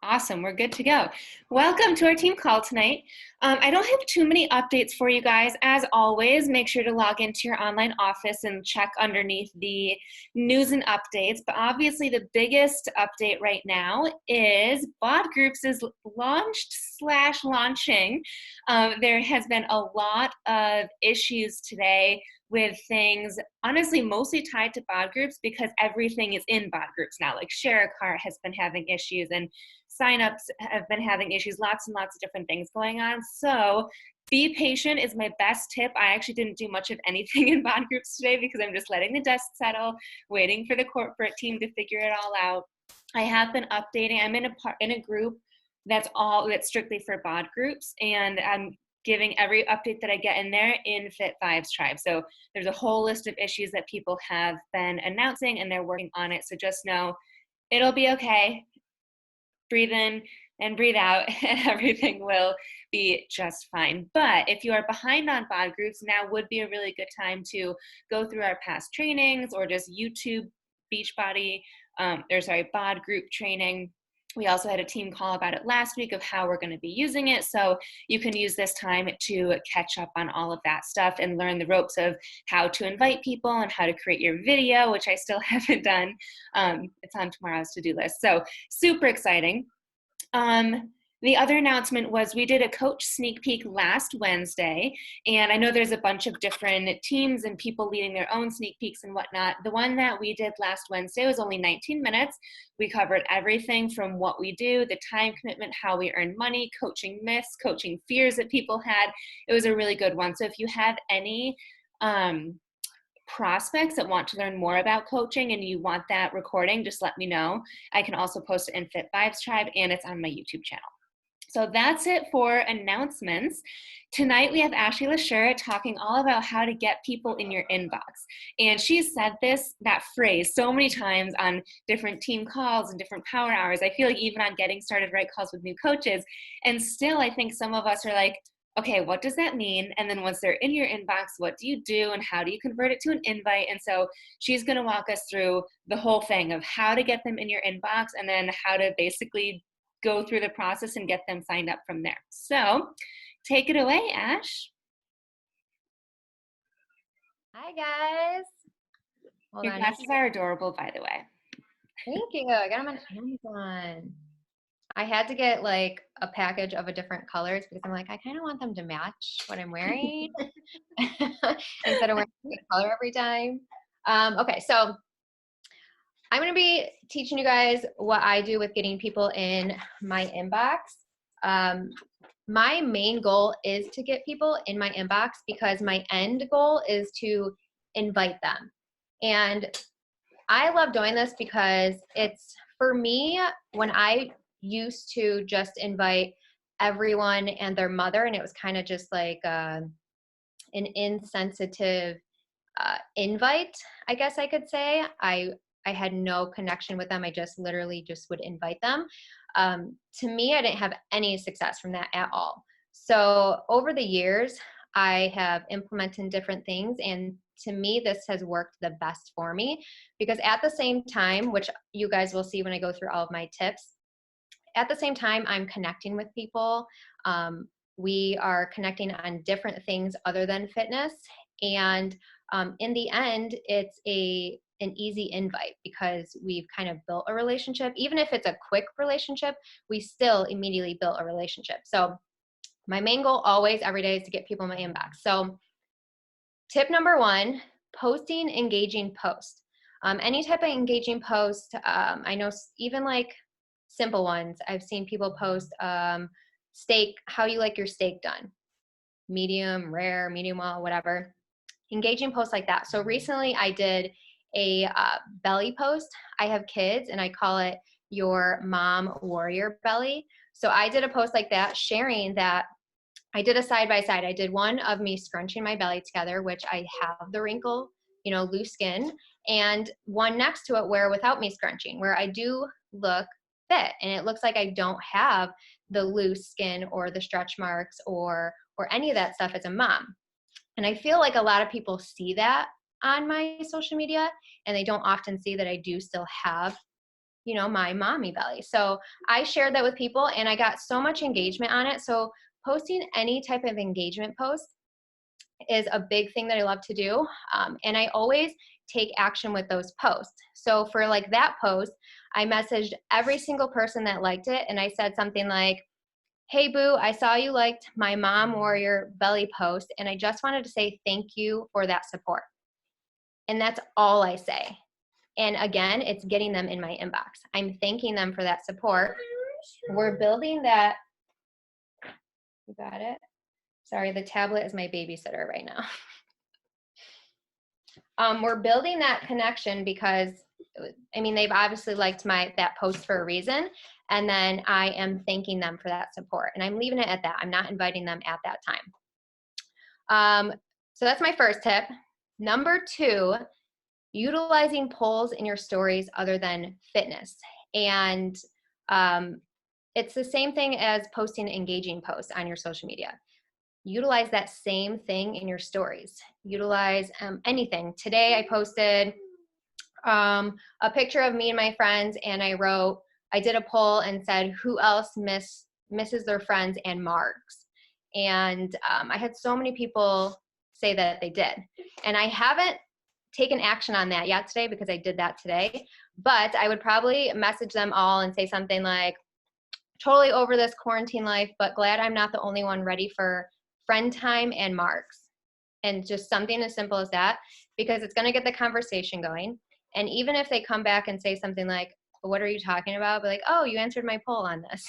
Awesome, we're good to go. Welcome to our team call tonight. I don't have too many updates for you guys. As always, make sure to log into your online office and check underneath the news and updates. But obviously, the biggest update right now is BOD Groups is launched slash launching. There has been a lot of issues today with things, honestly, mostly tied to BOD Groups because everything is in BOD Groups now. Like Share a Cart has been having issues, and signups have been having issues, lots and lots of different things going on. So be patient is my best tip. I actually didn't do much of anything in bond groups today because I'm just letting the dust settle, waiting for the corporate team to figure it all out. I have been updating. I'm in a group that's strictly for bod groups, and I'm giving every update that I get in there in Fit Vibes Tribe. So there's a whole list of issues that people have been announcing, and they're working on it. So just know it'll be okay. Breathe in and breathe out, and everything will be just fine. But if you are behind on bod groups, now would be a really good time to go through our past trainings or just YouTube Beachbody, bod group training. We also had a team call about it last week of how we're going to be using it. So you can use this time to catch up on all of that stuff and learn the ropes of how to invite people and how to create your video, which I still haven't done. It's on tomorrow's to-do list. So super exciting. The other announcement was we did a coach sneak peek last Wednesday, and I know there's a bunch of different teams and people leading their own sneak peeks and whatnot. The one that we did last Wednesday was only 19 minutes. We covered everything from what we do, the time commitment, how we earn money, coaching myths, coaching fears that people had. It was a really good one. So if you have any prospects that want to learn more about coaching and you want that recording, just let me know. I can also post it in Fit Vibes Tribe, and it's on my YouTube channel. So that's it for announcements. Tonight we have Ashley LaSure talking all about how to get people in your inbox. And she's said that phrase so many times on different team calls and different power hours. I feel like even on Getting Started Right calls with new coaches. And still, I think some of us are like, okay, what does that mean? And then once they're in your inbox, what do you do and how do you convert it to an invite? And so she's going to walk us through the whole thing of how to get them in your inbox and then how to basically go through the process and get them signed up from there. So take it away, Ash. Hi, guys. Hold your glasses are adorable, by the way. Thank you. I got them on Amazon. I had to get like a package of a different colors because I'm like, I kind of want them to match what I'm wearing instead of wearing the color every time. Okay, so I'm going to be teaching you guys what I do with getting people in my inbox. My main goal is to get people in my inbox because my end goal is to invite them. And I love doing this because it's, for me, when I used to just invite everyone and their mother, and it was kind of just like an insensitive invite, I guess I could say. I had no connection with them. I just literally just would invite them. To me, I didn't have any success from that at all. So over the years, I have implemented different things, and to me, this has worked the best for me because at the same time, which you guys will see when I go through all of my tips, at the same time, I'm connecting with people. We are connecting on different things other than fitness. And in the end, it's an easy invite because we've kind of built a relationship. Even if it's a quick relationship, we still immediately built a relationship. So my main goal always, every day, is to get people in my inbox. So tip number one, posting engaging posts. Any type of engaging post, I know even like simple ones. I've seen people post steak, how you like your steak done. Medium, rare, medium well, whatever. Engaging posts like that. So recently I did a belly post. I have kids and I call it your mom warrior belly. So I did a post like that, sharing that I did a side-by-side. I did one of me scrunching my belly together, which I have the wrinkle, loose skin, and one next to it where without me scrunching, where I do look fit and it looks like I don't have the loose skin or the stretch marks or any of that stuff as a mom. And I feel like a lot of people see that on my social media and they don't often see that I do still have my mommy belly. So I shared that with people and I got so much engagement on it. So posting any type of engagement post is a big thing that I love to do. And I always take action with those posts. So for like that post, I messaged every single person that liked it. And I said something like, hey boo, I saw you liked my mom warrior belly post. And I just wanted to say thank you for that support. And that's all I say. And again, it's getting them in my inbox. I'm thanking them for that support. We're building that. You got it? Sorry, the tablet is my babysitter right now. We're building that connection because, I mean, they've obviously liked that post for a reason. And then I am thanking them for that support. And I'm leaving it at that. I'm not inviting them at that time. So that's my first tip. Number 2, utilizing polls in your stories other than fitness. And it's the same thing as posting engaging posts on your social media. Utilize that same thing in your stories. Utilize anything. Today I posted a picture of me and my friends, and I did a poll and said, who else misses their friends and marks? And I had so many people say that they did. And I haven't taken action on that yet today because I did that today, but I would probably message them all and say something like, totally over this quarantine life, but glad I'm not the only one ready for friend time and marks. And just something as simple as that, because it's going to get the conversation going. And even if they come back and say something like, what are you talking about? Be like, oh, you answered my poll on this.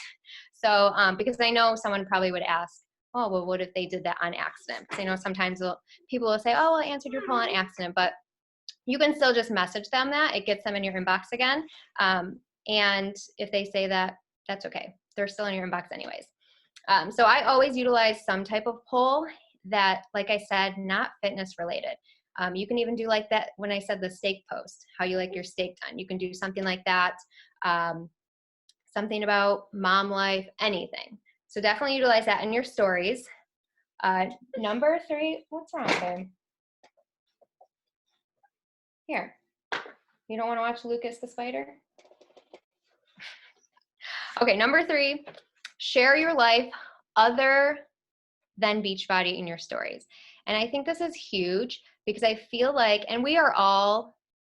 So, because I know someone probably would ask, oh, well, what if they did that on accident? Because I know sometimes people will say, oh, well, I answered your poll on accident, but you can still just message them that. It gets them in your inbox again. And if they say that, that's okay. They're still in your inbox anyways. So I always utilize some type of poll that, like I said, not fitness related. You can even do like that when I said the steak post, how you like your steak done. You can do something like that, something about mom life, anything. So definitely utilize that in your stories. Number 3, what's wrong there? Here, you don't want to watch Lucas the Spider? Okay, number 3, share your life other than Beachbody in your stories. And I think this is huge because I feel like, and we are all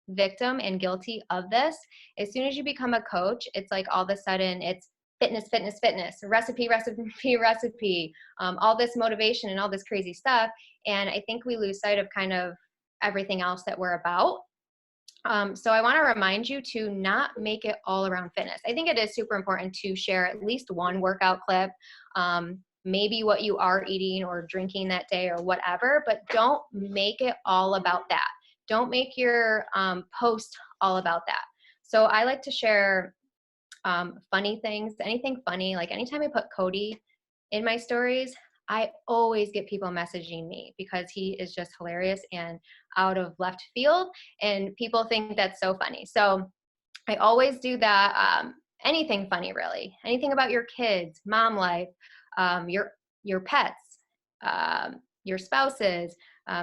victim and guilty of this. As soon as you become a coach, it's like all of a sudden it's fitness, fitness, fitness, recipe, recipe, recipe, all this motivation and all this crazy stuff. And I think we lose sight of kind of everything else that we're about. So I want to remind you to not make it all around fitness. I think it is super important to share at least one workout clip, maybe what you are eating or drinking that day or whatever, but don't make it all about that. Don't make your post all about that. So I like to share funny things, anything funny. Like anytime I put Cody in my stories, I always get people messaging me because he is just hilarious and out of left field, and people think that's so funny. So I always do that. Anything funny, really. Anything about your kids, mom life, your pets, your spouses,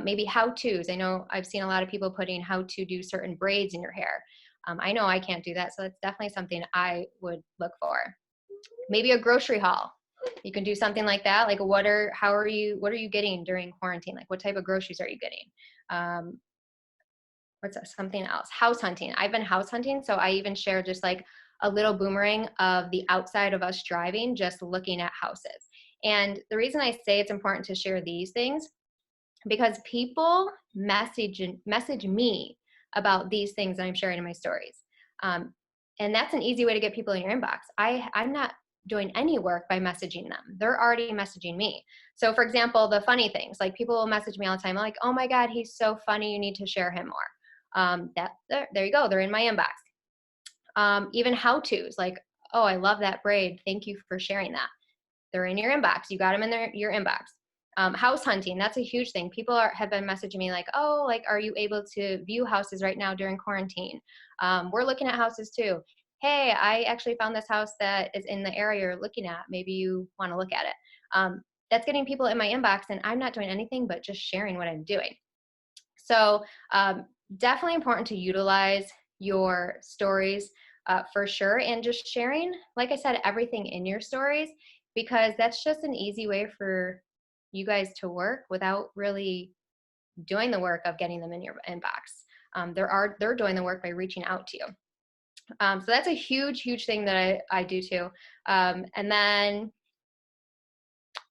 maybe how-tos. I know I've seen a lot of people putting how to do certain braids in your hair. I know I can't do that, so that's definitely something I would look for. Maybe a grocery haul. You can do something like that. Like what are you getting during quarantine? Like what type of groceries are you getting? What's something else? House hunting. I've been house hunting, so I even share just like a little boomerang of the outside of us driving, just looking at houses. And the reason I say it's important to share these things, because people message me about these things that I'm sharing in my stories. And that's an easy way to get people in your inbox. I'm not doing any work by messaging them. They're already messaging me. So for example, the funny things, like people will message me all the time, like, oh my God, he's so funny, you need to share him more. There you go, they're in my inbox. Even how-tos, like, oh, I love that braid, thank you for sharing that. They're in your inbox. You got them in your inbox. House hunting, that's a huge thing. People have been messaging me like, oh, like, are you able to view houses right now during quarantine? We're looking at houses too. Hey, I actually found this house that is in the area you're looking at. Maybe you want to look at it. That's getting people in my inbox, and I'm not doing anything but just sharing what I'm doing. So definitely important to utilize your stories for sure. And just sharing, like I said, everything in your stories, because that's just an easy way for you guys to work without really doing the work of getting them in your inbox. They're doing the work by reaching out to you. So that's a huge thing that I do too. And then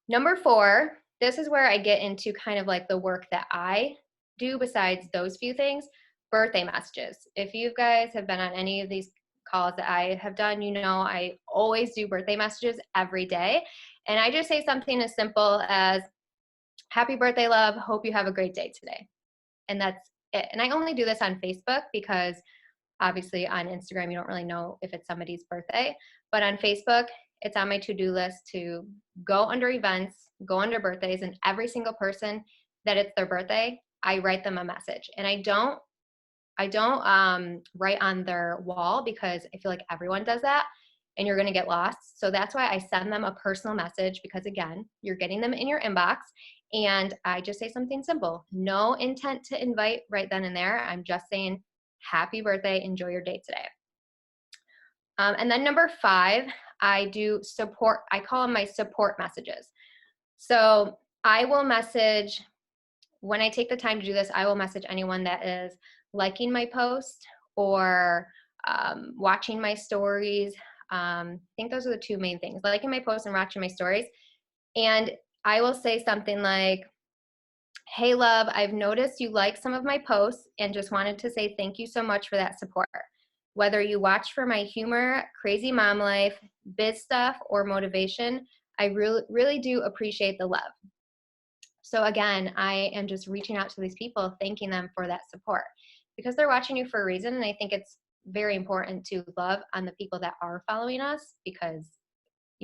number 4, this is where I get into kind of like the work that I do besides those few things: birthday messages. If you guys have been on any of these calls that I have done, you know I always do birthday messages every day. And I just say something as simple as, happy birthday, love. Hope you have a great day today. And that's it. And I only do this on Facebook because obviously on Instagram, you don't really know if it's somebody's birthday. But on Facebook, it's on my to-do list to go under events, go under birthdays, and every single person that it's their birthday, I write them a message. And I don't write on their wall because I feel like everyone does that and you're going to get lost. So that's why I send them a personal message, because again, you're getting them in your inbox. And I just say something simple. No intent to invite right then and there. I'm just saying, happy birthday, enjoy your day today. And then number 5, I do support. I call them my support messages. So I will message, when I take the time to do this, I will message anyone that is liking my post or watching my stories. I think those are the 2 main things: liking my posts and watching my stories. And I will say something like, hey, love, I've noticed you like some of my posts and just wanted to say thank you so much for that support. Whether you watch for my humor, crazy mom life, biz stuff, or motivation, I really do appreciate the love. So again, I am just reaching out to these people, thanking them for that support, because they're watching you for a reason. And I think it's very important to love on the people that are following us, because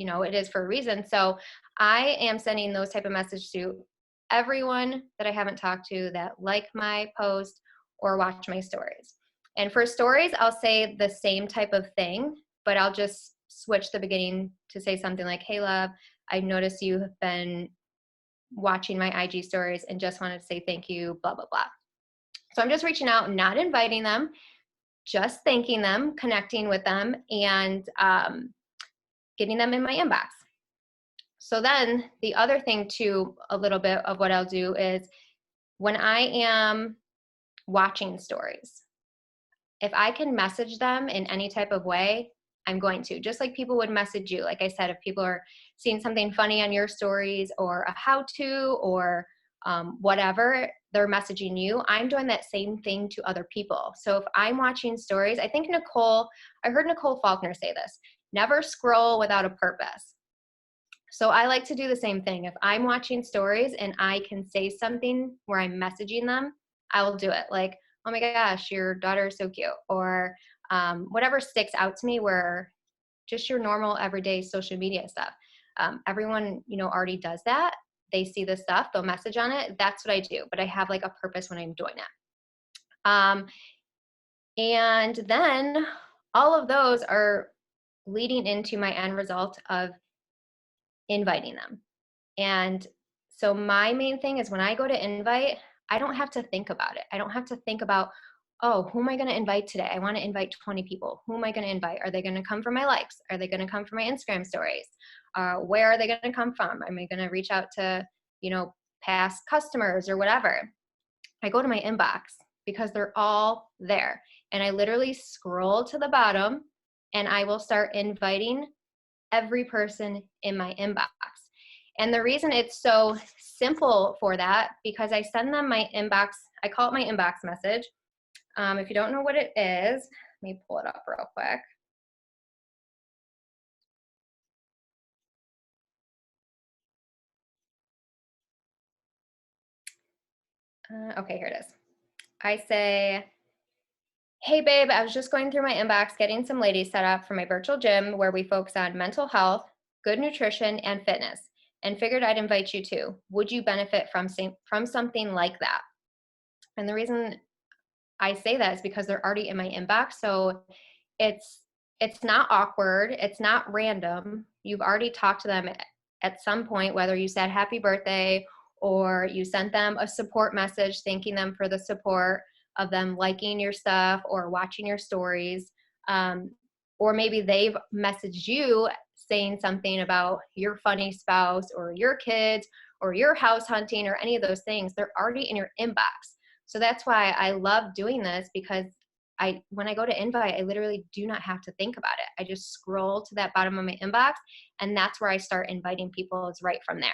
it is for a reason. So I am sending those type of messages to everyone that I haven't talked to that like my post or watch my stories. And for stories, I'll say the same type of thing, but I'll just switch the beginning to say something like, hey, love, I noticed you have been watching my IG stories and just wanted to say thank you, blah, blah, blah. So I'm just reaching out, not inviting them, just thanking them, connecting with them, and getting them in my inbox. So then the other thing too, a little bit of what I'll do is, when I am watching stories, if I can message them in any type of way, I'm going to. Just like people would message you. Like I said, if people are seeing something funny on your stories or a how-to or whatever, they're messaging you. I'm doing that same thing to other people. So if I'm watching stories, I heard Nicole Faulkner say this: never scroll without a purpose. So I like to do the same thing. If I'm watching stories and I can say something where I'm messaging them, I will do it. Like, oh my gosh, your daughter is so cute, or whatever sticks out to me, where just your normal everyday social media stuff. Everyone, already does that. They see the stuff, they'll message on it. That's what I do. But I have like a purpose when I'm doing it. And then all of those are leading into my end result of inviting them. And so my main thing is, when I go to invite, I don't have to think about it. I don't have to think about, oh, who am I going to invite today? I want to invite 20 people. Who am I going to invite? Are they going to come from my likes? Are they going to come from my Instagram stories? Where are they going to come from? Am I going to reach out to, past customers or whatever? I go to my inbox because they're all there. And I literally scroll to the bottom and I will start inviting every person in my inbox. And the reason it's so simple for that, because I send them my inbox, I call it my inbox message. If you don't know what it is, let me pull it up real quick. Okay, here it is. I say, hey babe, I was just going through my inbox getting some ladies set up for my virtual gym where we focus on mental health, good nutrition, and fitness, and figured I'd invite you too. Would you benefit from something like that? And the reason I say that is because they're already in my inbox. So it's not awkward. It's not random. You've already talked to them at some point, whether you said happy birthday or you sent them a support message thanking them for the support of them liking your stuff or watching your stories. or maybe they've messaged you saying something about your funny spouse or your kids or your house hunting or any of those things. They're already in your inbox. So that's why I love doing this, because when I go to invite, I literally do not have to think about it. I just scroll to that bottom of my inbox, and that's where I start inviting people. It's right from there.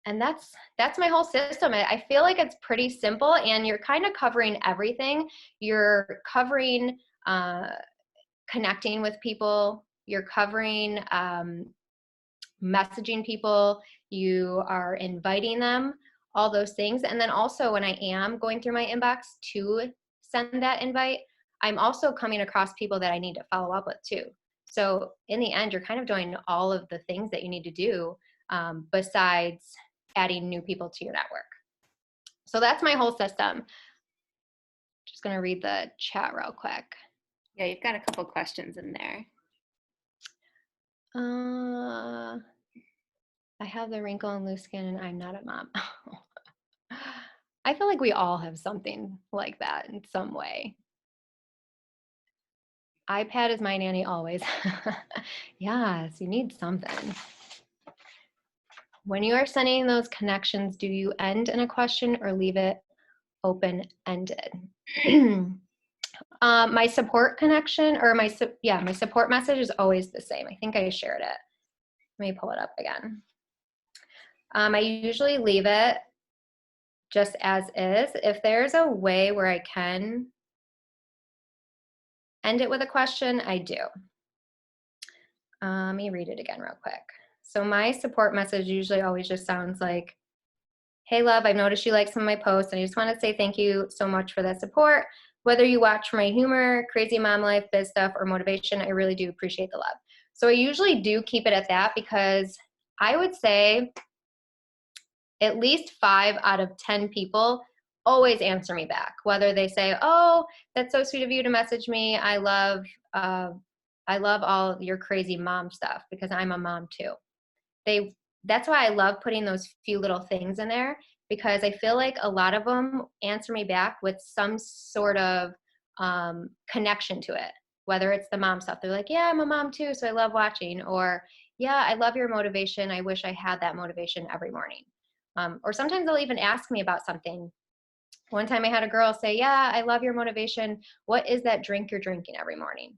And that's my whole system. I feel like it's pretty simple, and you're kind of covering everything. You're covering connecting with people. You're covering messaging people. You are inviting them, all those things. And then also when I am going through my inbox to send that invite, I'm also coming across people that I need to follow up with too. So in the end, you're kind of doing all of the things that you need to do besides adding new people to your network. So that's my whole system. Just going to read the chat real quick. Yeah, you've got a couple questions in there. I have the wrinkle and loose skin and I'm not a mom. I feel like we all have something like that in some way. iPad is my nanny always. Yes, you need something. When you are sending those connections, do you end in a question or leave it open-ended? My support connection, or my support message is always the same. I think I shared it. Let me pull it up again. I usually leave it just as is. If there's a way where I can end it with a question, I do. Let me read it again real quick. So my support message usually always just sounds like, hey love, I've noticed you like some of my posts and I just want to say thank you so much for that support. Whether you watch for my humor, crazy mom life, biz stuff, or motivation, I really do appreciate the love. So I usually do keep it at that, because I would say at least 5 out of 10 people always answer me back, whether they say, oh, that's so sweet of you to message me. I love all your crazy mom stuff, because I'm a mom too. That's why I love putting those few little things in there, because I feel like a lot of them answer me back with some sort of connection to it, whether it's the mom stuff. They're like, yeah, I'm a mom too, so I love watching, or yeah, I love your motivation. I wish I had that motivation every morning. Or sometimes they'll even ask me about something. One time I had a girl say, yeah, I love your motivation. What is that drink you're drinking every morning?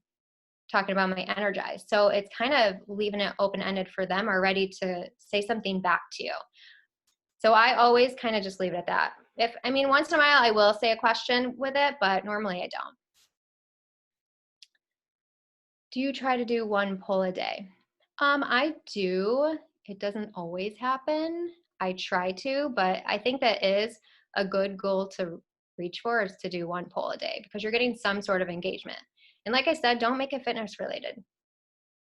Talking about my Energize. So it's kind of leaving it open-ended for them, or ready to say something back to you. So I always kind of just leave it at that. Once in a while I will say a question with it, but normally I don't. Do you try to do 1 poll a day? I do. It doesn't always happen. I try to, but I think that is a good goal to reach for, is to do 1 poll a day, because you're getting some sort of engagement. And like I said, don't make it fitness related.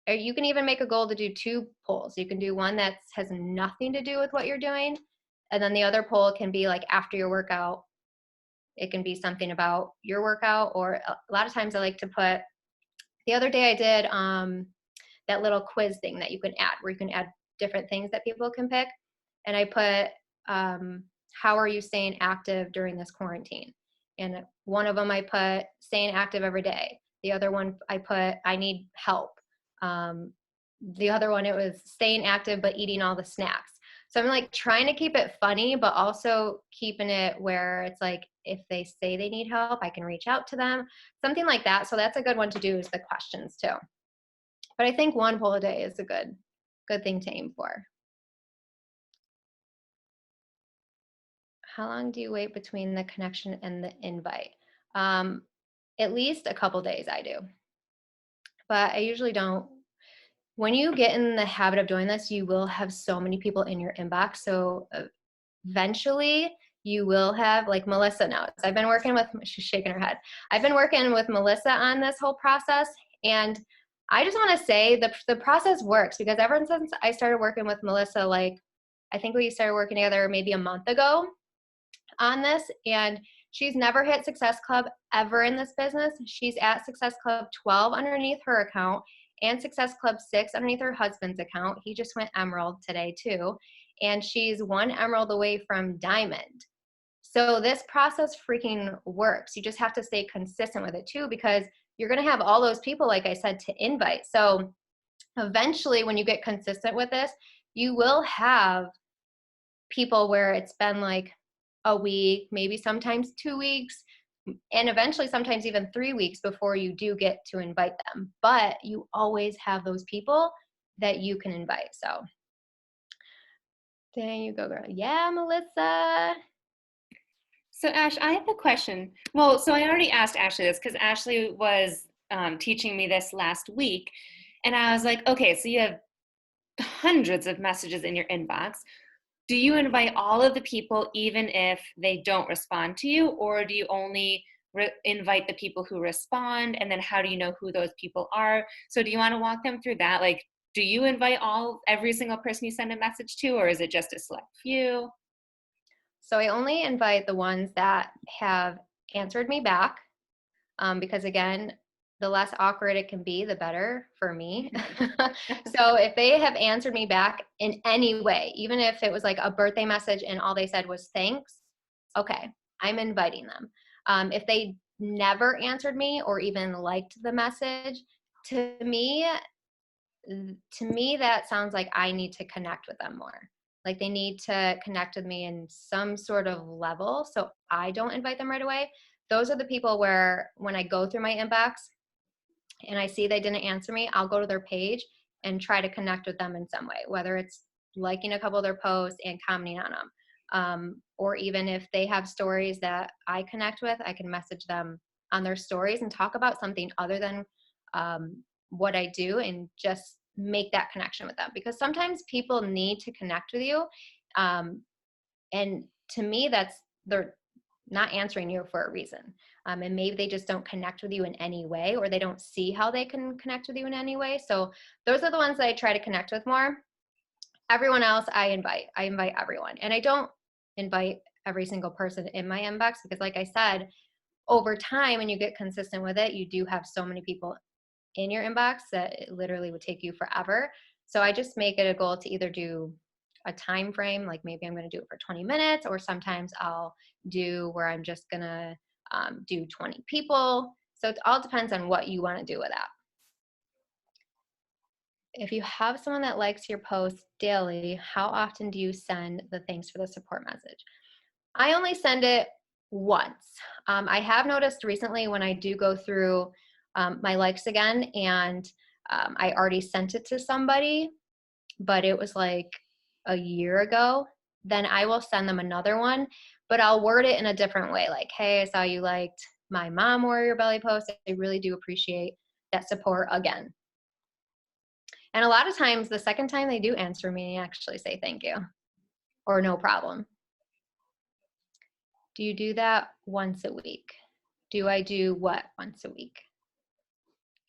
Or you can even make a goal to do 2 polls. You can do one that has nothing to do with what you're doing, and then the other poll can be like after your workout. It can be something about your workout, or a lot of times I like to put, the other day I did that little quiz thing that you can add, where you can add different things that people can pick. And I put, how are you staying active during this quarantine? And one of them I put, staying active every day. The other one I put, I need help. The other one, it was staying active but eating all the snacks. So I'm like trying to keep it funny, but also keeping it where it's like, if they say they need help, I can reach out to them, something like that. So that's a good one to do, is the questions too. But I think 1 poll a day is a good thing to aim for. How long do you wait between the connection and the invite? At least a couple days I do, but I usually don't. When you get in the habit of doing this, you will have so many people in your inbox. So eventually you will have, like Melissa now. I've been working with, she's shaking her head. I've been working with Melissa on this whole process, and I just want to say the process works, because ever since I started working with Melissa, like I think we started working together maybe a month ago on this, and she's never hit Success Club ever in this business. She's at Success Club 12 underneath her account, and Success Club 6 underneath her husband's account. He just went Emerald today too. And she's 1 Emerald away from Diamond. So this process freaking works. You just have to stay consistent with it too, because you're going to have all those people, like I said, to invite. So eventually, when you get consistent with this, you will have people where it's been like a week, maybe sometimes 2 weeks, and eventually sometimes even 3 weeks before you do get to invite them. But you always have those people that you can invite. So there you go, girl. Yeah, Melissa. So Ash, I have a question. Well, so I already asked Ashley this because Ashley was teaching me this last week. And I was like, okay, so you have hundreds of messages in your inbox. Do you invite all of the people even if they don't respond to you? Or do you only invite the people who respond? And then how do you know who those people are? So do you want to walk them through that? Like, do you invite every single person you send a message to, or is it just a select few? So I only invite the ones that have answered me back, because again, the less awkward it can be, the better for me. So if they have answered me back in any way, even if it was like a birthday message and all they said was thanks, okay, I'm inviting them. If they never answered me or even liked the message, to me, that sounds like I need to connect with them more. Like they need to connect with me in some sort of level. So I don't invite them right away. Those are the people where when I go through my inbox and I see they didn't answer me, I'll go to their page and try to connect with them in some way, whether it's liking a couple of their posts and commenting on them. Or even if they have stories that I connect with, I can message them on their stories and talk about something other than what I do and just make that connection with them. Because sometimes people need to connect with you. And to me, they're not answering you for a reason. And maybe they just don't connect with you in any way, or they don't see how they can connect with you in any way. So those are the ones that I try to connect with more. Everyone else I invite everyone. And I don't invite every single person in my inbox because like I said, over time, when you get consistent with it, you do have so many people in your inbox that it literally would take you forever. So I just make it a goal to either do a time frame, like maybe I'm going to do it for 20 minutes, or sometimes I'll do where I'm just going to do 20 people. So it all depends on what you want to do with that. If you have someone that likes your posts daily, how often do you send the thanks for the support message? I only send it once. I have noticed recently when I do go through my likes again and I already sent it to somebody, but it was like a year ago, then I will send them another one, but I'll word it in a different way. Like, hey, I saw you liked my Mom Warrior Belly post. I really do appreciate that support again. And a lot of times, the second time they do answer me, actually say thank you or no problem. Do you do that once a week? Do I do what once a week?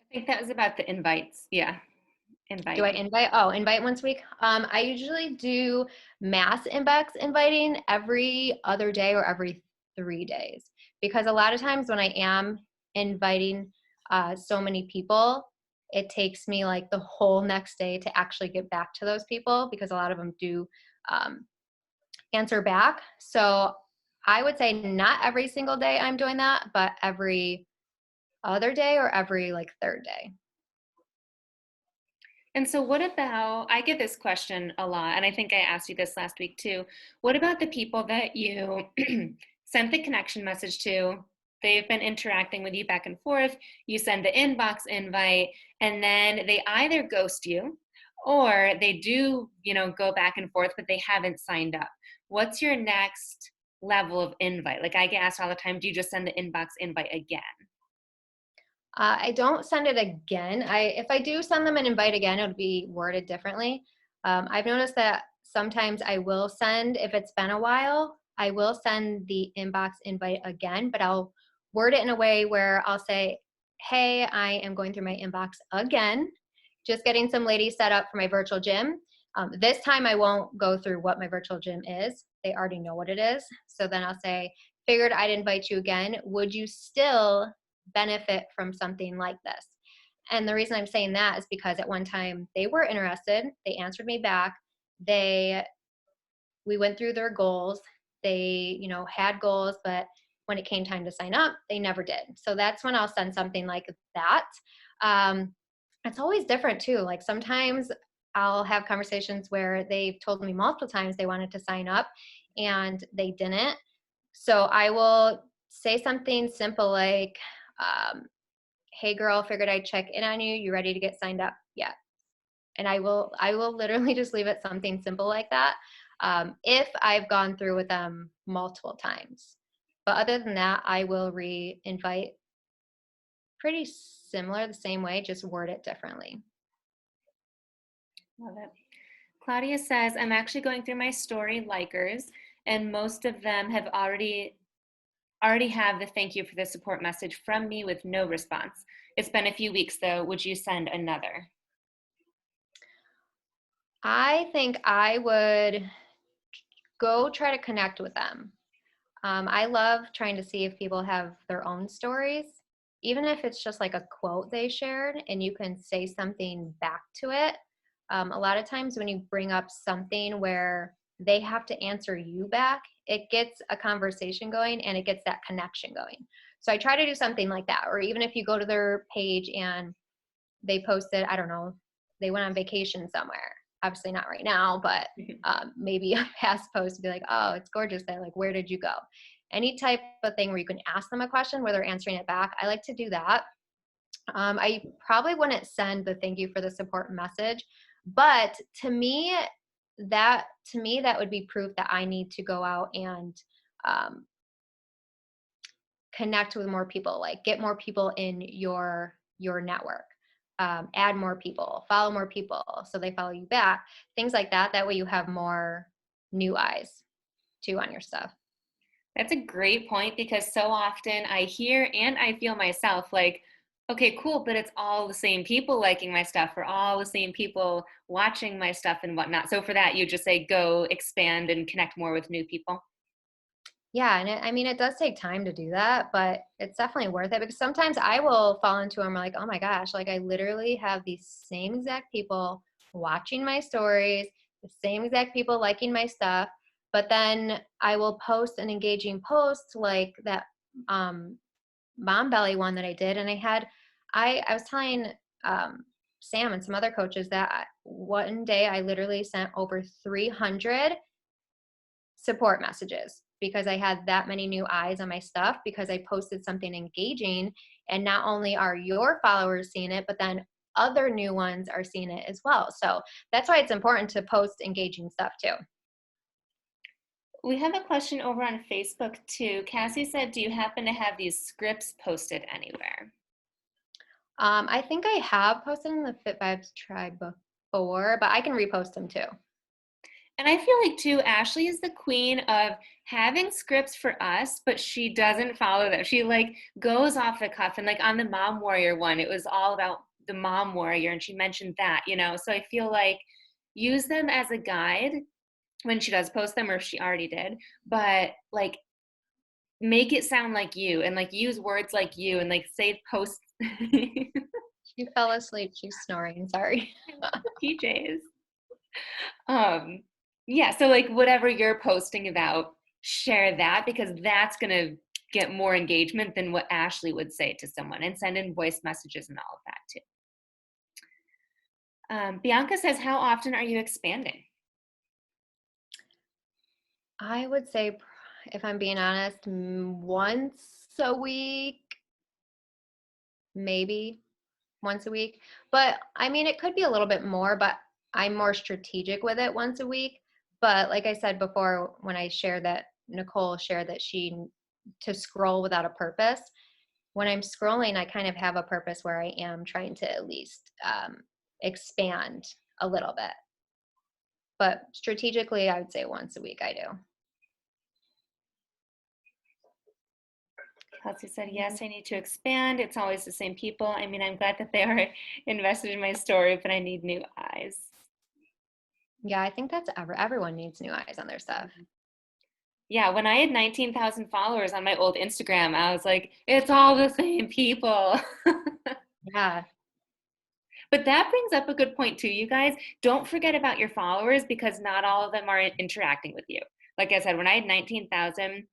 I think that was about the invites. Yeah, Do I inviting. invite? Oh, invite once a week. I usually do mass inbox inviting every other day or every 3 days because a lot of times when I am inviting so many people, it takes me like the whole next day to actually get back to those people because a lot of them do um, answer back. So I would say not every single day I'm doing that, but every other day or every like third day. And so, what about? I get this question a lot, and I think I asked you this last week too. What about the people that you sent the connection message to? They've been interacting with you back and forth. You send the inbox invite, and then they either ghost you or they do, go back and forth, but they haven't signed up. What's your next level of invite? Like I get asked all the time, do you just send the inbox invite again? I don't send it again. If I do send them an invite again, it would be worded differently. I've noticed that sometimes I will send, if it's been a while, I will send the inbox invite again, but I'll word it in a way where I'll say, hey, I am going through my inbox again, just getting some ladies set up for my virtual gym. This time I won't go through what my virtual gym is. They already know what it is. So then I'll say, figured I'd invite you again. Would you still benefit from something like this? And the reason I'm saying that is because at one time they were interested. They answered me back. We went through their goals. They, had goals, but when it came time to sign up, they never did. So that's when I'll send something like that. Um, it's always different too. Like sometimes I'll have conversations where they've told me multiple times they wanted to sign up and they didn't. So I will say something simple like, hey girl, figured I'd check in on you. You ready to get signed up? Yeah. And I will literally just leave it something simple like that. If I've gone through with them multiple times. But other than that, I will re-invite pretty similar, the same way, just word it differently. Love it. Claudia says, I'm actually going through my story likers, and most of them have already have the thank you for the support message from me with no response. It's been a few weeks though. Would you send another? I think I would go try to connect with them. I love trying to see if people have their own stories, even if it's just like a quote they shared and you can say something back to it. A lot of times when you bring up something where they have to answer you back, it gets a conversation going and it gets that connection going. So I try to do something like that. Or even if you go to their page and they posted, I don't know, they went on vacation somewhere. Obviously not right now, but maybe a past post to be like, oh, it's gorgeous there. Like, where did you go? Any type of thing where you can ask them a question where they're answering it back. I like to do that. I probably wouldn't send the thank you for the support message, but that would be proof that I need to go out and um, connect with more people, like get more people in your network, add more people, follow more people so they follow you back, things like that. That way you have more new eyes too on your stuff. That's a great point because so often I hear and I feel myself like, okay, cool, but it's all the same people liking my stuff or all the same people watching my stuff and whatnot. So for that, you just say go expand and connect more with new people. Yeah, and I mean, it does take time to do that, but it's definitely worth it because sometimes I will fall into them like, oh my gosh, like I literally have these same exact people watching my stories, the same exact people liking my stuff, but then I will post an engaging post like that um, mom belly one that I did, and I was telling Sam and some other coaches that one day I literally sent over 300 support messages because I had that many new eyes on my stuff because I posted something engaging. And not only are your followers seeing it, but then other new ones are seeing it as well. So that's why it's important to post engaging stuff too. We have a question over on Facebook too. Cassie said, do you happen to have these scripts posted anywhere? I think I have posted in the Fit Vibes tribe before, but I can repost them too. And I feel like too, Ashley is the queen of having scripts for us, but she doesn't follow them. She like goes off the cuff. And like on the Mom Warrior one, it was all about the Mom Warrior, and she mentioned that, you know. So I feel like use them as a guide when she does post them, or if she already did, but like make it sound like you and like use words like you and like say posts. She fell asleep. She's snoring. Sorry. PJs. Um, yeah, so like whatever you're posting about, share that because that's gonna get more engagement than what Ashley would say to someone and send in voice messages and all of that too. Bianca says, how often are you expanding? I would say, if I'm being honest, once a week, maybe once a week. But I mean, it could be a little bit more, but I'm more strategic with it once a week. But like I said before, when I shared that, Nicole shared that to scroll without a purpose. When I'm scrolling, I kind of have a purpose where I am trying to at least expand a little bit. But strategically, I would say once a week I do. Kelsey said, yes, I need to expand. It's always the same people. I mean, I'm glad that they are invested in my story, but I need new eyes. Yeah, I think that's everyone needs new eyes on their stuff. Yeah, when I had 19,000 followers on my old Instagram, I was like, it's all the same people. Yeah. But that brings up a good point too, you guys. Don't forget about your followers because not all of them are interacting with you. Like I said, when I had 19,000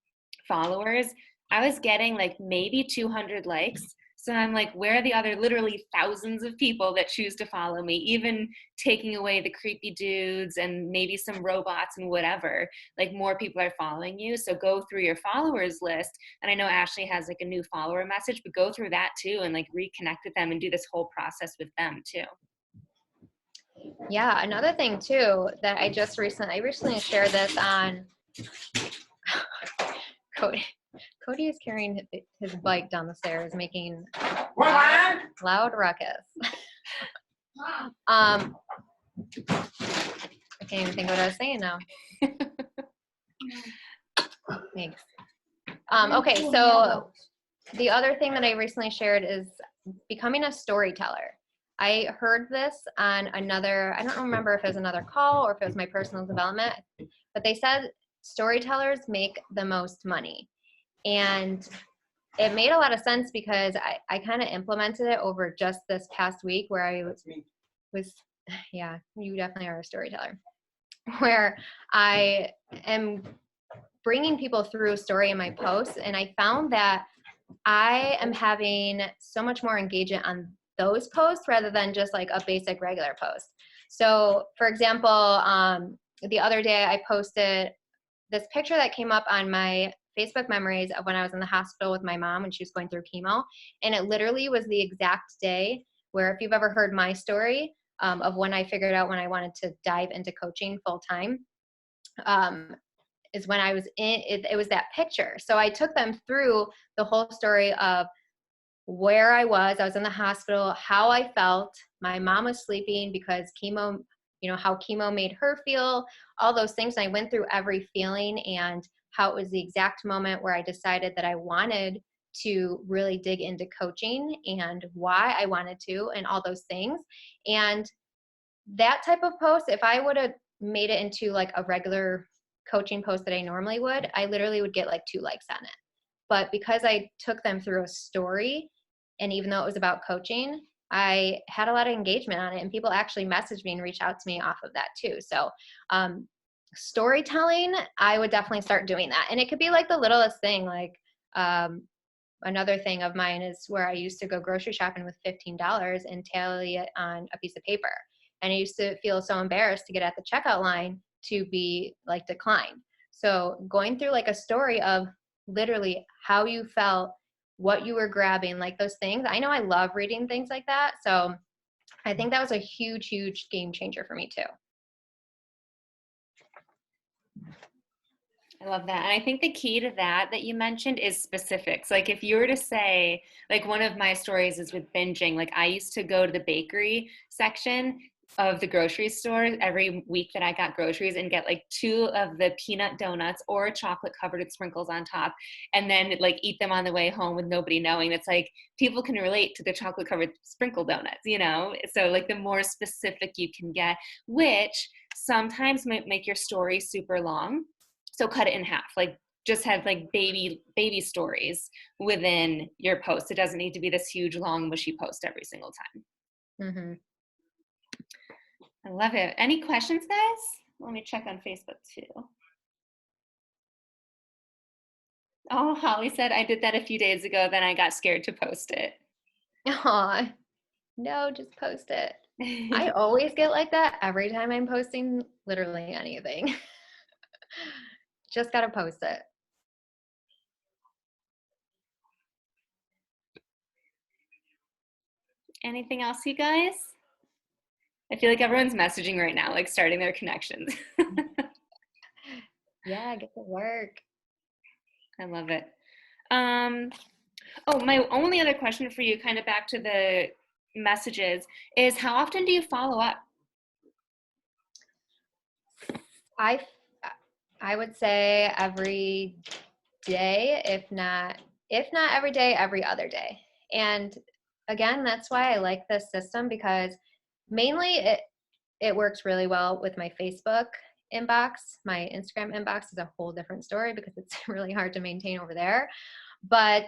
followers, I was getting like maybe 200 likes. So I'm like, where are the other literally thousands of people that choose to follow me, even taking away the creepy dudes and maybe some robots and whatever? Like, more people are following you. So go through your followers list. And I know Ashley has like a new follower message, but go through that too and like reconnect with them and do this whole process with them too. Yeah, another thing too that I recently shared this on Cody. Cody is carrying his bike down the stairs, making loud ruckus. I can't even think what I was saying now. Thanks. Okay, so the other thing that I recently shared is becoming a storyteller. I heard this on another, I don't remember if it was another call or if it was my personal development, but they said storytellers make the most money. And it made a lot of sense because I kind of implemented it over just this past week where I was, yeah, you definitely are a storyteller, where I am bringing people through a story in my posts. And I found that I am having so much more engagement on those posts rather than just like a basic regular post. So for example, the other day I posted this picture that came up on my Facebook memories of when I was in the hospital with my mom when she was going through chemo. And it literally was the exact day where, if you've ever heard my story of when I figured out when I wanted to dive into coaching full time, is when I was in it, it was that picture. So I took them through the whole story of where I was in the hospital, how I felt. My mom was sleeping because chemo, how chemo made her feel, all those things. And I went through every feeling and how it was the exact moment where I decided that I wanted to really dig into coaching and why I wanted to and all those things. And that type of post, if I would have made it into like a regular coaching post that I normally would, I literally would get like 2 likes on it. But because I took them through a story, and even though it was about coaching, I had a lot of engagement on it, and people actually messaged me and reached out to me off of that too. So storytelling, I would definitely start doing that. And it could be like the littlest thing. Like another thing of mine is where I used to go grocery shopping with $15 and tally it on a piece of paper. And I used to feel so embarrassed to get at the checkout line to be like declined. So going through like a story of literally how you felt, what you were grabbing, like those things. I know I love reading things like that. So I think that was a huge, huge game changer for me too. I love that. And I think the key to that you mentioned is specifics. Like, if you were to say, like, one of my stories is with binging. Like, I used to go to the bakery section of the grocery store every week that I got groceries and get like 2 of the peanut donuts or chocolate covered with sprinkles on top, and then like eat them on the way home with nobody knowing. It's like people can relate to the chocolate covered sprinkle donuts, you know? So like the more specific you can get, which sometimes might make your story super long. So cut it in half. Like, just have like baby stories within your post. It doesn't need to be this huge long mushy post every single time. Mm-hmm. I love it. Any questions, guys? Let me check on Facebook too. Oh, Holly said I did that a few days ago, then I got scared to post it. Aw, no, just post it. I always get like that every time I'm posting literally anything. Just gotta post it. Anything else, you guys? I feel like everyone's messaging right now, like starting their connections. Yeah, get to work. I love it. Oh, my only other question for you, kind of back to the messages, is how often do you follow up? I I would say every day, if not every day, every other day. And again, that's why I like this system, because mainly it works really well with my Facebook inbox. My Instagram inbox is a whole different story because it's really hard to maintain over there. But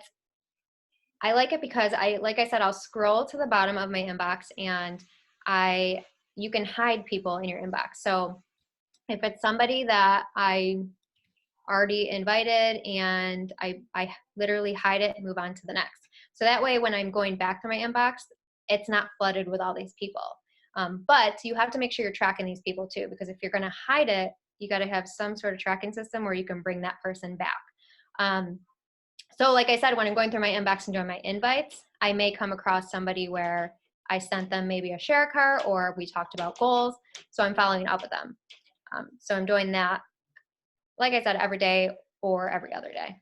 I like it because like I said, I'll scroll to the bottom of my inbox and you can hide people in your inbox. So if it's somebody that I already invited, and I literally hide it and move on to the next. So that way, when I'm going back through my inbox, it's not flooded with all these people. But you have to make sure you're tracking these people too, because if you're going to hide it, you got to have some sort of tracking system where you can bring that person back. So like I said, when I'm going through my inbox and doing my invites, I may come across somebody where I sent them maybe a share card or we talked about goals. So I'm following up with them. So I'm doing that, like I said, every day or every other day.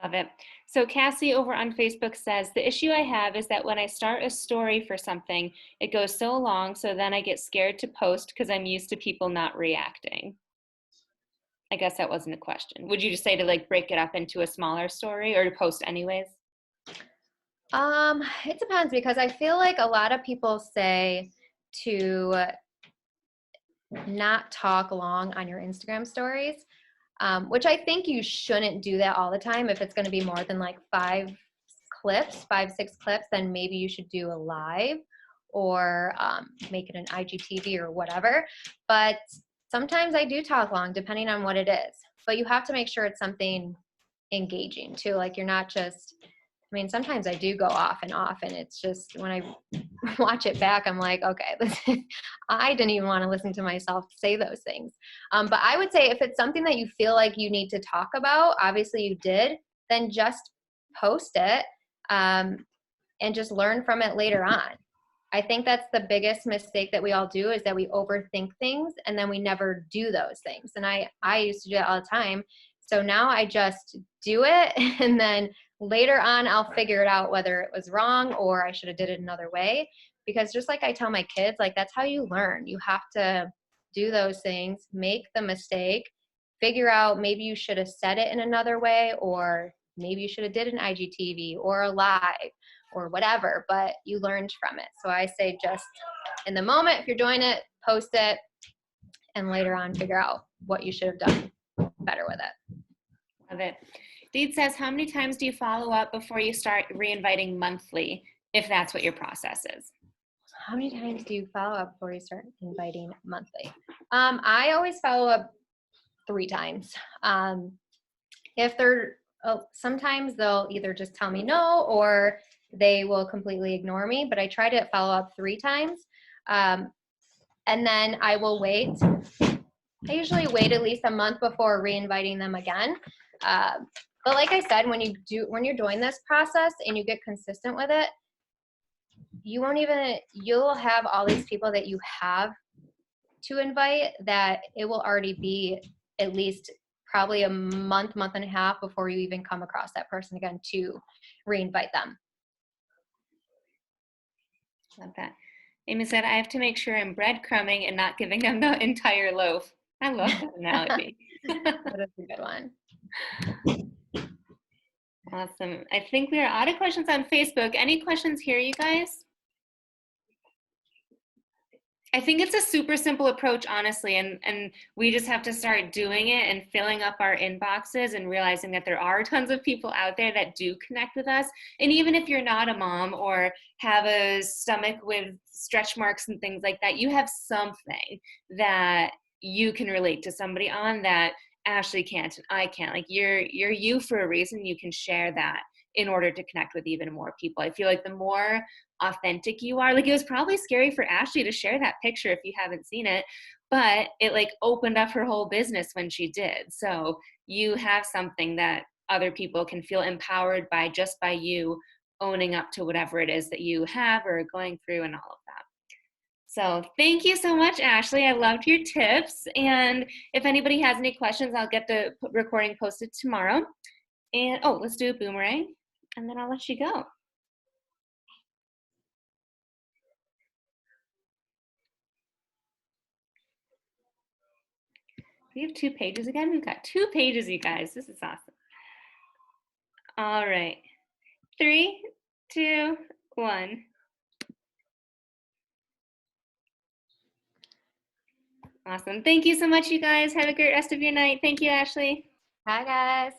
Love it. So Cassie over on Facebook says, the issue I have is that when I start a story for something, it goes so long, so then I get scared to post because I'm used to people not reacting. I guess that wasn't a question. Would you just say to like break it up into a smaller story or to post anyways? It depends, because I feel like a lot of people say to not talk long on your Instagram stories, which I think you shouldn't do that all the time. If it's going to be more than like 6 clips, then maybe you should do a live or make it an IGTV or whatever. But sometimes I do talk long depending on what it is. But you have to make sure it's something engaging too. Like you're not just, I mean, sometimes I do go off, and it's just when I watch it back, I'm like, okay, I didn't even want to listen to myself say those things. But I would say if it's something that you feel like you need to talk about, obviously you did, then just post it and just learn from it later on. I think that's the biggest mistake that we all do, is that we overthink things and then we never do those things. And I used to do that all the time. So now I just do it, and then later on I'll figure it out whether it was wrong or I should have did it another way. Because just like I tell my kids, like that's how you learn. You have to do those things, make the mistake, figure out maybe you should have said it in another way, or maybe you should have did an IGTV or a live or whatever, but you learned from it. So I say just in the moment, if you're doing it, post it, and later on figure out what you should have done better with it. Love it. Deed says, how many times do you follow up before you start reinviting monthly, if that's what your process is? How many times do you follow up before you start inviting monthly? I always follow up 3 times. If they're, sometimes they'll either just tell me no, or they will completely ignore me, but I try to follow up 3 times. And then I will wait. I usually wait at least a month before reinviting them again. But like I said, when you're doing this process and you get consistent with it, you'll have all these people that you have to invite, that it will already be at least probably a month and a half before you even come across that person again to reinvite them. Love that. Amy said, I have to make sure I'm breadcrumbing and not giving them the entire loaf. I love that analogy. That is a good one. Awesome. I think we are out of questions on Facebook. Any questions here, you guys? I think it's a super simple approach, honestly, and we just have to start doing it and filling up our inboxes and realizing that there are tons of people out there that do connect with us. And even if you're not a mom or have a stomach with stretch marks and things like that, you have something that you can relate to somebody on that Ashley can't and I can't. Like you're you for a reason. You can share that in order to connect with even more people. I feel like the more authentic you are, like it was probably scary for Ashley to share that picture if you haven't seen it, but it like opened up her whole business when she did. So you have something that other people can feel empowered by just by you owning up to whatever it is that you have or are going through and all of that. So thank you so much, Ashley. I loved your tips. And if anybody has any questions, I'll get the recording posted tomorrow. And oh, let's do a boomerang and then I'll let you go. We have 2 pages again. We've got 2 pages, you guys. This is awesome. All right. 3, 2, 1. Awesome. Thank you so much, you guys. Have a great rest of your night. Thank you, Ashley. Bye, guys.